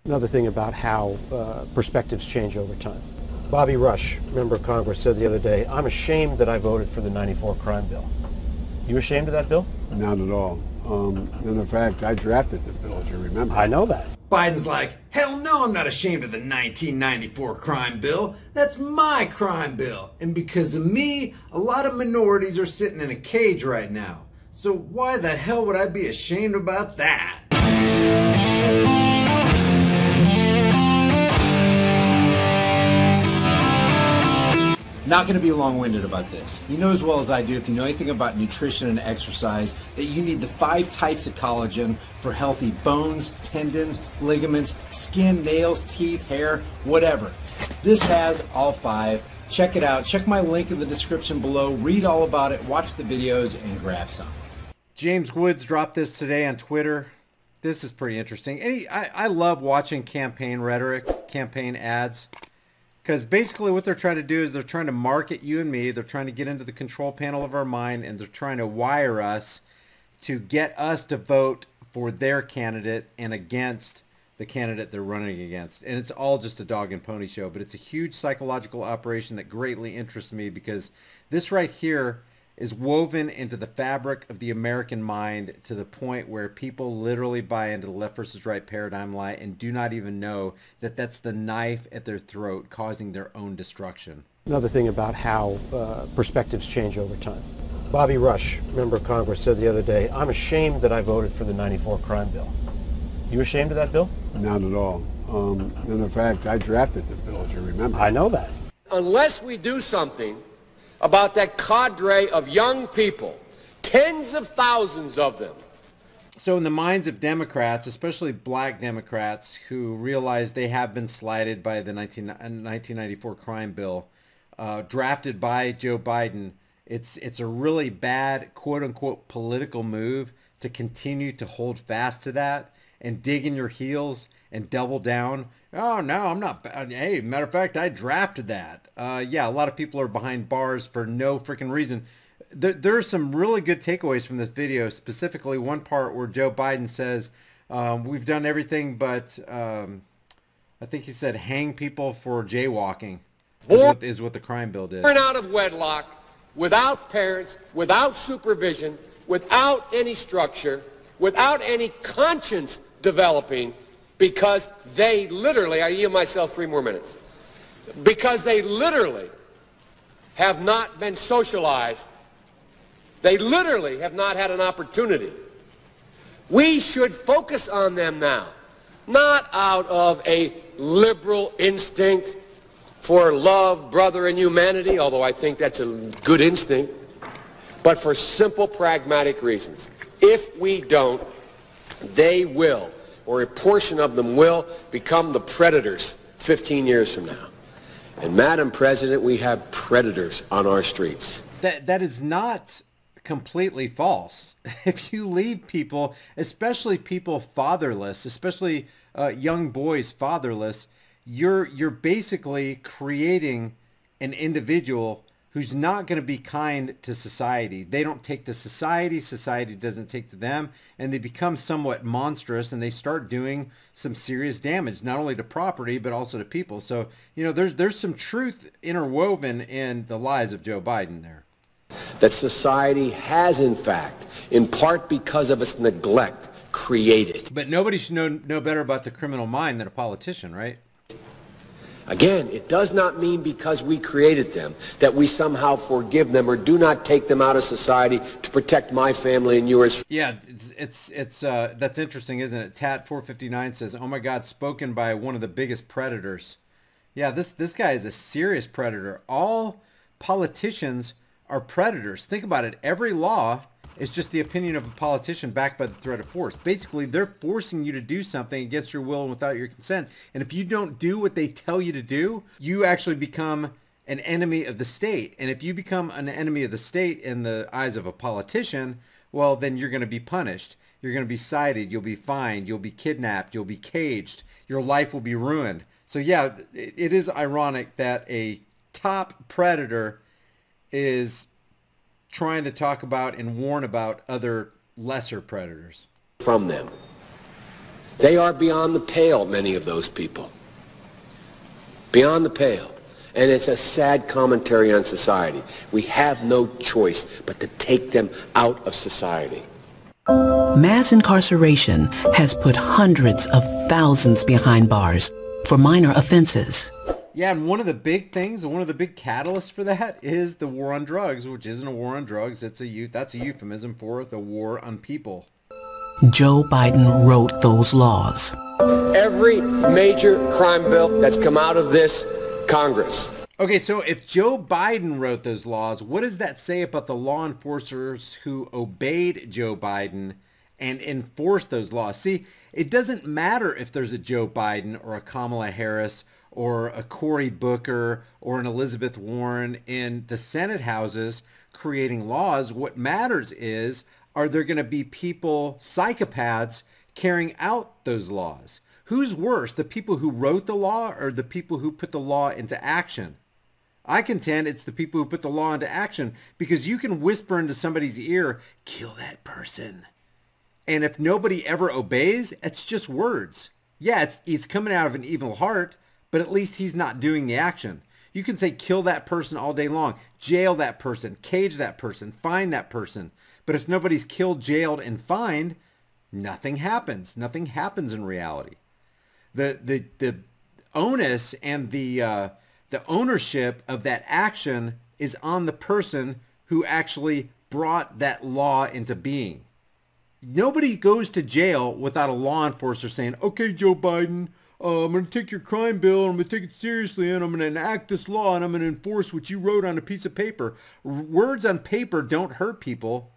Another thing about how perspectives change over time. Bobby Rush, member of Congress, said the other day, "I'm ashamed that I voted for the '94 crime bill." You ashamed of that bill? Not at all. In fact, I drafted the bill, as you remember. I know that. Biden's like, hell no, I'm not ashamed of the 1994 crime bill. That's my crime bill. And because of me, a lot of minorities are sitting in a cage right now. So why the hell would I be ashamed about that? Not going to be long-winded about this. You know as well as I do, if you know anything about nutrition and exercise, that you need the 5 types of collagen for healthy bones, tendons, ligaments, skin, nails, teeth, hair, whatever. This has all 5. Check it out. Check my link in the description below. Read all about it, watch the videos, and grab some. James Woods dropped this today on Twitter. This is pretty interesting. I love watching campaign rhetoric, campaign ads. Because basically what they're trying to do is they're trying to market you and me. They're trying to get into the control panel of our mind, and they're trying to wire us to get us to vote for their candidate and against the candidate they're running against. And it's all just a dog and pony show, but it's a huge psychological operation that greatly interests me, because this right here is woven into the fabric of the American mind to the point where people literally buy into the left versus right paradigm lie and do not even know that that's the knife at their throat causing their own destruction. Another thing about how perspectives change over time. Bobby Rush, member of Congress, said the other day, "I'm ashamed that I voted for the '94 crime bill." You ashamed of that bill? Not at all. In fact, I drafted the bill, as you remember. I know that. Unless we do something about that cadre of young people, tens of thousands of them. So in the minds of Democrats, especially black Democrats who realize they have been slighted by the 1994 crime bill, drafted by Joe Biden, it's a really bad quote-unquote political move to continue to hold fast to that and dig in your heels and double down. Oh, no, I'm not. Hey, matter of fact, I drafted that. Yeah, a lot of people are behind bars for no freaking reason. There are some really good takeaways from this video, specifically one part where Joe Biden says, we've done everything but, I think he said, hang people for jaywalking is what the crime bill did. Born out of wedlock, without parents, without supervision, without any structure, without any conscience developing, because they literally, I yield myself 3 more minutes, because they literally have not been socialized. They literally have not had an opportunity. We should focus on them now, not out of a liberal instinct for love, brother, and humanity, although I think that's a good instinct, but for simple, pragmatic reasons. If we don't, they will, or a portion of them will, become the predators 15 years from now. And Madam President, we have predators on our streets. That is not completely false. If you leave people, especially people fatherless, especially young boys fatherless, you're basically creating an individual who's not going to be kind to society. They don't take to society, society doesn't take to them, and they become somewhat monstrous, and they start doing some serious damage, not only to property, but also to people. So, you know, there's some truth interwoven in the lies of Joe Biden there. That society has, in fact, in part because of its neglect, created. But nobody should know better about the criminal mind than a politician, right? Again, it does not mean because we created them that we somehow forgive them or do not take them out of society to protect my family and yours. Yeah, it's that's interesting, isn't it? Tat459 says, "Oh my God, spoken by one of the biggest predators." Yeah, this guy is a serious predator. All politicians are predators. Think about it. Every law is just the opinion of a politician backed by the threat of force. Basically, they're forcing you to do something against your will and without your consent. And if you don't do what they tell you to do, you actually become an enemy of the state. And if you become an enemy of the state in the eyes of a politician, well, then you're going to be punished. You're going to be cited. You'll be fined. You'll be kidnapped. You'll be caged. Your life will be ruined. So yeah, it is ironic that a top predator is trying to talk about and warn about other lesser predators. From them. They are beyond the pale, many of those people. Beyond the pale. And it's a sad commentary on society. We have no choice but to take them out of society. Mass incarceration has put hundreds of thousands behind bars for minor offenses. Yeah, and one of the big things, and one of the big catalysts for that is the war on drugs, which isn't a war on drugs. That's a euphemism for the war on people. Joe Biden wrote those laws. Every major crime bill that's come out of this Congress. Okay, so if Joe Biden wrote those laws, what does that say about the law enforcers who obeyed Joe Biden and enforced those laws? See, it doesn't matter if there's a Joe Biden or a Kamala Harris or a Cory Booker or an Elizabeth Warren in the Senate houses creating laws. What matters is, are there going to be people, psychopaths, carrying out those laws? Who's worse, the people who wrote the law or the people who put the law into action? I contend it's the people who put the law into action, because you can whisper into somebody's ear, kill that person. And if nobody ever obeys, it's just words. Yeah, it's coming out of an evil heart, but at least he's not doing the action. You can say kill that person all day long, jail that person, cage that person, fine that person. But if nobody's killed, jailed, and fined, nothing happens. Nothing happens in reality. The onus and the ownership of that action is on the person who actually brought that law into being. Nobody goes to jail without a law enforcer saying, okay, Joe Biden, I'm going to take your crime bill, and I'm going to take it seriously, and I'm going to enact this law, and I'm going to enforce what you wrote on a piece of paper. Words on paper don't hurt people.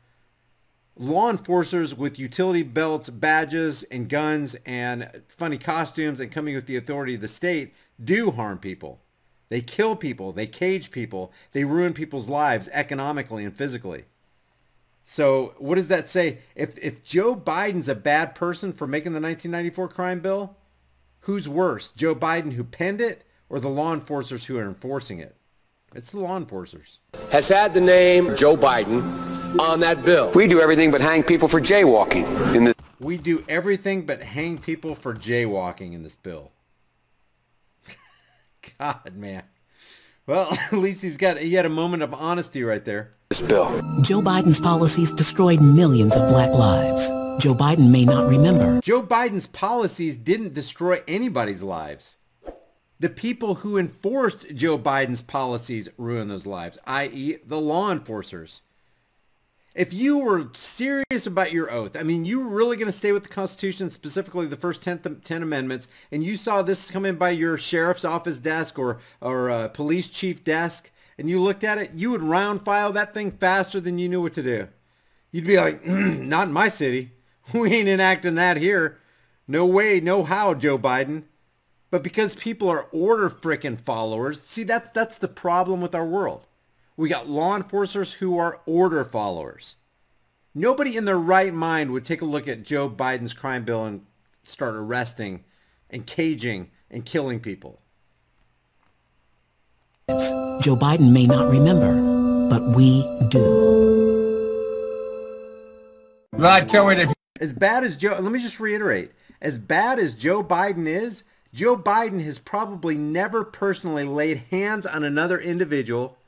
Law enforcers with utility belts, badges, and guns, and funny costumes, and coming with the authority of the state do harm people. They kill people. They cage people. They ruin people's lives economically and physically. So what does that say? If Joe Biden's a bad person for making the 1994 crime bill, who's worse, Joe Biden who penned it or the law enforcers who are enforcing it? It's the law enforcers. Has had the name Joe Biden on that bill. We do everything but hang people for jaywalking. We do everything but hang people for jaywalking in this bill. God, man. Well, at least he had a moment of honesty right there. This bill. Joe Biden's policies destroyed millions of black lives. Joe Biden may not remember. Joe Biden's policies didn't destroy anybody's lives. The people who enforced Joe Biden's policies ruined those lives, i.e. the law enforcers. If you were serious about your oath, I mean, you were really going to stay with the Constitution, specifically the first 10 amendments, and you saw this come in by your sheriff's office desk or police chief desk, and you looked at it, you would round file that thing faster than you knew what to do. You'd be like, not in my city. We ain't enacting that here. No way, no how, Joe Biden. But because people are order frickin' followers, see, that's the problem with our world. We got law enforcers who are order followers. Nobody in their right mind would take a look at Joe Biden's crime bill and start arresting and caging and killing people. Joe Biden may not remember, but we do. As bad as Joe, let me just reiterate, as bad as Joe Biden is, Joe Biden has probably never personally laid hands on another individual,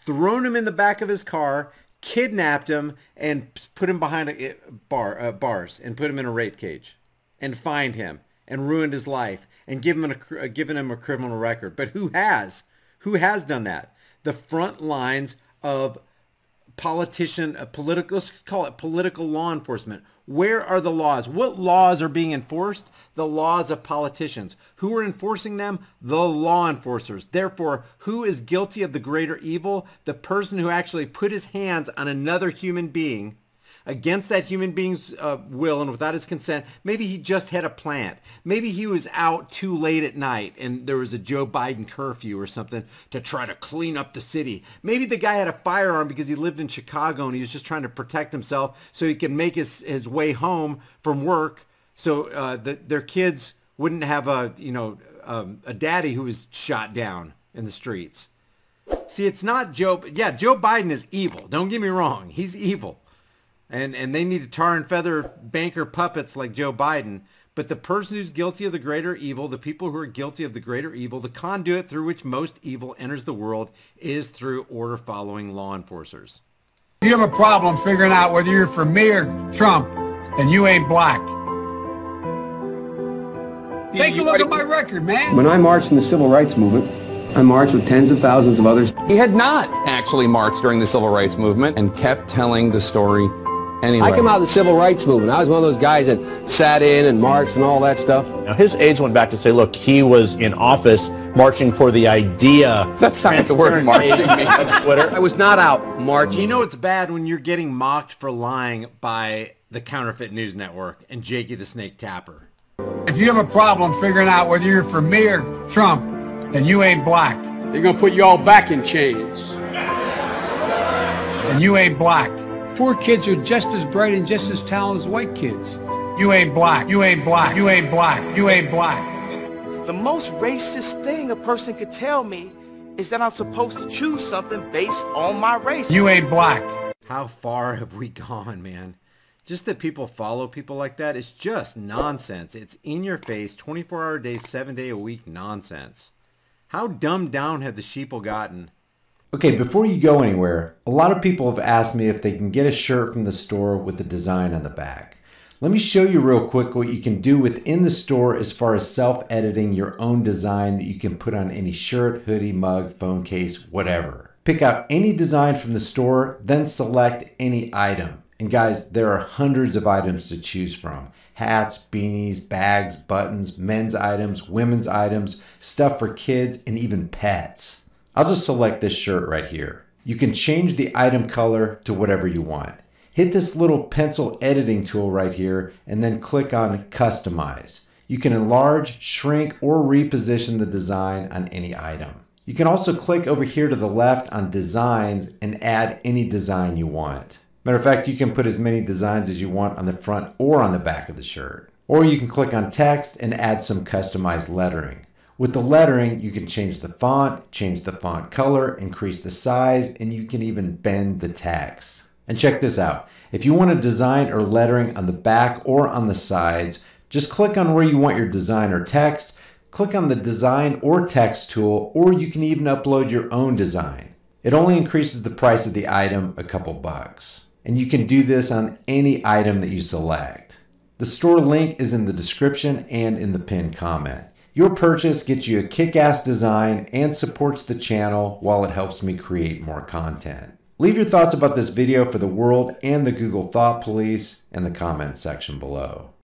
thrown him in the back of his car, kidnapped him, and put him behind bars and put him in a rape cage and fined him and ruined his life and given him a criminal record. But who has? Who has done that? The front lines of let's call it political law enforcement. Where are the laws? What laws are being enforced? The laws of politicians. Who are enforcing them? The law enforcers. Therefore, who is guilty of the greater evil? The person who actually put his hands on another human being against that human being's will and without his consent. Maybe he just had a plant. Maybe he was out too late at night and there was a Joe Biden curfew or something to try to clean up the city. Maybe the guy had a firearm because he lived in Chicago and he was just trying to protect himself so he could make his way home from work so their kids wouldn't have a daddy who was shot down in the streets. See, it's not Joe. Yeah, Joe Biden is evil. Don't get me wrong. He's evil. And they need to tar and feather banker puppets like Joe Biden. But the person who's guilty of the greater evil, the people who are guilty of the greater evil, the conduit through which most evil enters the world is through order-following law enforcers. If you have a problem figuring out whether you're for me or Trump, and you ain't black. Take a look at my record, man. When I marched in the civil rights movement, I marched with tens of thousands of others. He had not actually marched during the civil rights movement and kept telling the story anyway. I came out of the civil rights movement. I was one of those guys that sat in and marched and all that stuff. Now, his aides went back to say, look, he was in office marching for the idea. That's not what the word marching means. Twitter. I was not out marching. You know it's bad when you're getting mocked for lying by the Counterfeit News Network and Jakey the Snake Tapper. If you have a problem figuring out whether you're for me or Trump, and you ain't black. They're going to put you all back in chains. And you ain't black. Poor kids are just as bright and just as talented as white kids. You ain't black. You ain't black. You ain't black. You ain't black. The most racist thing a person could tell me is that I'm supposed to choose something based on my race. You ain't black. How far have we gone, man? Just that people follow people like that is just nonsense. It's in your face, 24-hour a day, 7-day-a-week nonsense. How dumbed down have the sheeple gotten? Okay, before you go anywhere, a lot of people have asked me if they can get a shirt from the store with the design on the back. Let me show you real quick what you can do within the store as far as self-editing your own design that you can put on any shirt, hoodie, mug, phone case, whatever. Pick out any design from the store, then select any item. And guys, there are hundreds of items to choose from. Hats, beanies, bags, buttons, men's items, women's items, stuff for kids, and even pets. I'll just select this shirt right here. You can change the item color to whatever you want. Hit this little pencil editing tool right here and then click on Customize. You can enlarge, shrink, or reposition the design on any item. You can also click over here to the left on Designs and add any design you want. Matter of fact, you can put as many designs as you want on the front or on the back of the shirt. Or you can click on text and add some customized lettering. With the lettering, you can change the font color, increase the size, and you can even bend the text. And check this out. If you want a design or lettering on the back or on the sides, just click on where you want your design or text, click on the design or text tool, or you can even upload your own design. It only increases the price of the item a couple bucks. And you can do this on any item that you select. The store link is in the description and in the pinned comment. Your purchase gets you a kick-ass design and supports the channel while it helps me create more content. Leave your thoughts about this video for the world and the Google Thought Police in the comments section below.